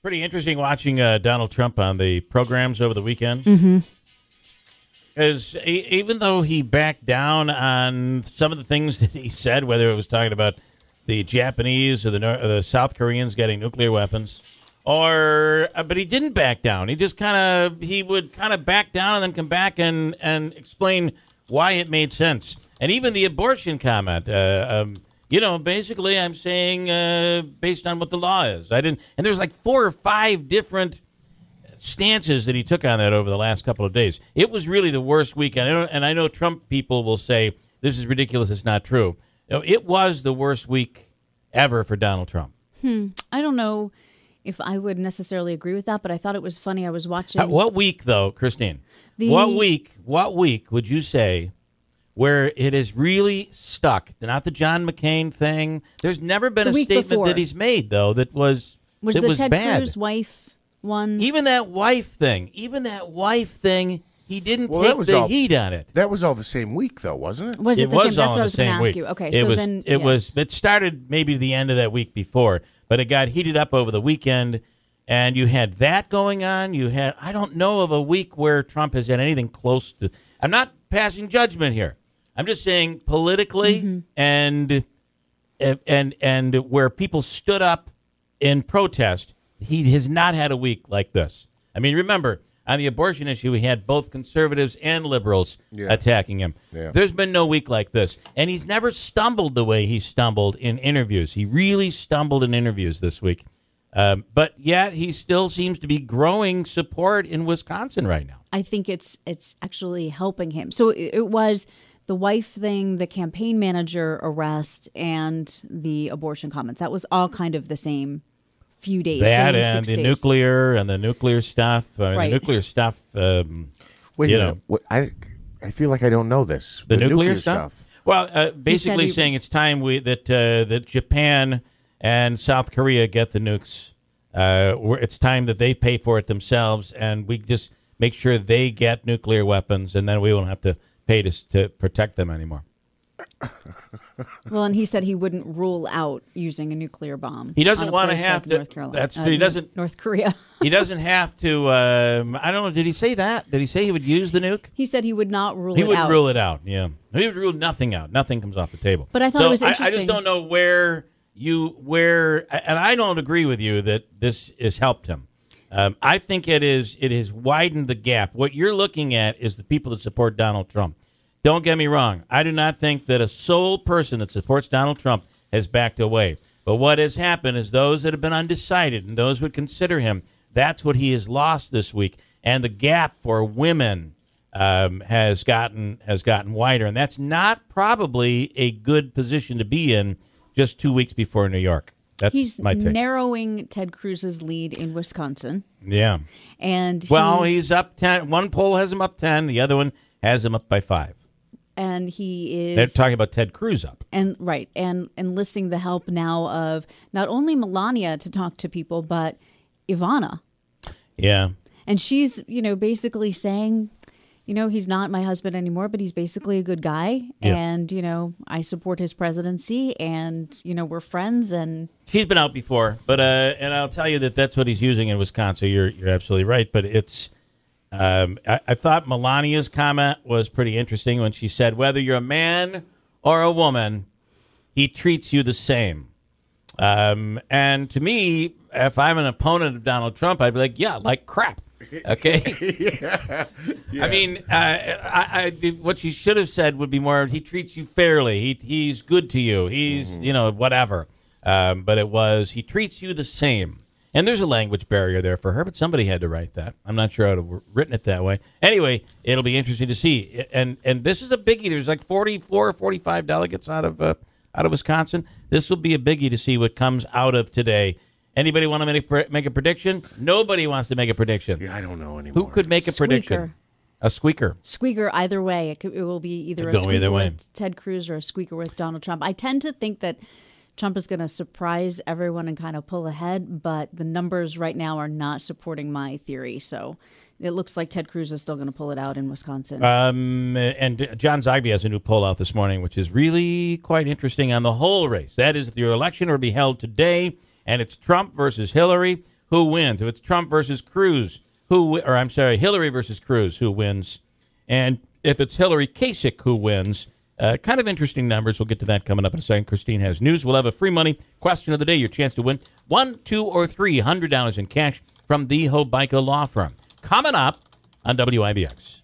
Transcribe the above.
Pretty interesting watching Donald Trump on the programs over the weekend. Because even though he backed down on some of the things that he said, whether it was talking about the Japanese or the South Koreans getting nuclear weapons, but he didn't back down. He just he would back down and then come back and explain why it made sense. And even the abortion comment, basically I'm saying based on what the law is. And there's like 4 or 5 different stances that he took on that over the last couple of days. It was really the worst weekend. And I know Trump people will say, this is ridiculous, it's not true. No, it was the worst week ever for Donald Trump. I don't know if I would necessarily agree with that, but I thought it was funny. I was watching. What week, though, Christine? What week would you say where it is really stuck? Not the John McCain thing. There's never been a statement that he's made, though, that was the Ted bad. Cruz wife one. Even that wife thing, he didn't take the heat on it. That was all the same week, though, wasn't it? Was it the same? That's what I was going to ask you. Okay, It started maybe the end of that week before, but it got heated up over the weekend, and you had that going on. I don't know of a week where Trump has had anything close to. I'm not passing judgment here. I'm just saying politically and where people stood up in protest. He has not had a week like this. I mean, remember, on the abortion issue, we had both conservatives and liberals attacking him. Yeah. There's been no week like this. And he's never stumbled the way he stumbled in interviews. He really stumbled in interviews this week. But yet he still seems to be growing support in Wisconsin right now. I think it's actually helping him. So it was the wife thing, the campaign manager arrest, and the abortion comments. That was all kind of the same few days. That and the nuclear stuff. Right. The nuclear stuff. Wait a minute. I feel like I don't know this. The nuclear stuff? Well, basically saying it's time that Japan and South Korea get the nukes. It's time that they pay for it themselves, and we just make sure they get nuclear weapons, and then we won't have to pay to protect them anymore. Well, and he said he wouldn't rule out using a nuclear bomb. He doesn't want to have to. North Carolina. North Korea. He doesn't have to. I don't know. Did he say that? Did he say he would use the nuke? He said he would not rule it out. He would rule it out. Yeah, he would rule nothing out. Nothing comes off the table. But I thought it was interesting. I just don't know where, and I don't agree with you that this has helped him. I think it has widened the gap. What you're looking at is the people that support Donald Trump. Don't get me wrong. I do not think that a sole person that supports Donald Trump has backed away. But what has happened is those that have been undecided and those who would consider him, that's what he has lost this week. And the gap for women has gotten wider. And that's not probably a good position to be in just 2 weeks before New York. That's my take. He's narrowing Ted Cruz's lead in Wisconsin. Yeah. And he's up 10. One poll has him up 10. The other one has him up by 5. And he is. They're talking about Ted Cruz up. And enlisting the help now of not only Melania to talk to people, but Ivana. Yeah. And she's, basically saying, he's not my husband anymore, but he's basically a good guy. Yeah. And, I support his presidency and, we're friends. And he's been out before, but and I'll tell you that's what he's using in Wisconsin. You're absolutely right. But it's. I thought Melania's comment was pretty interesting when she said, whether you're a man or a woman, he treats you the same. And to me, if I'm an opponent of Donald Trump, I'd be like, yeah, like crap. Okay. Yeah. I mean, what she should have said would be more, he treats you fairly. He's good to you. He's, whatever. But it was, he treats you the same. And there's a language barrier there for her, but somebody had to write that. I'm not sure I would have written it that way. Anyway, it'll be interesting to see. And this is a biggie. There's like 44 or 45 delegates out of Wisconsin. This will be a biggie to see what comes out of today. Anybody want to make a prediction? Nobody wants to make a prediction. Yeah, I don't know anymore. Who could make a prediction? A squeaker. Squeaker either way. It will be either a squeaker with Ted Cruz or a squeaker with Donald Trump. I tend to think that Trump is going to surprise everyone and kind of pull ahead, but the numbers right now are not supporting my theory. So it looks like Ted Cruz is still going to pull it out in Wisconsin. And John Zygby has a new poll out this morning, which is really quite interesting on the whole race. That is, if your election will be held today, and it's Trump versus Hillary. who wins? If it's Trump versus Cruz, Hillary versus Cruz, who wins? And if it's Hillary Kasich, who wins? Kind of interesting numbers. We'll get to that coming up in a second. Christine has news. We'll have a free money question of the day. Your chance to win $100, $200, or $300 in cash from the Hobica Law Firm. Coming up on WIBX.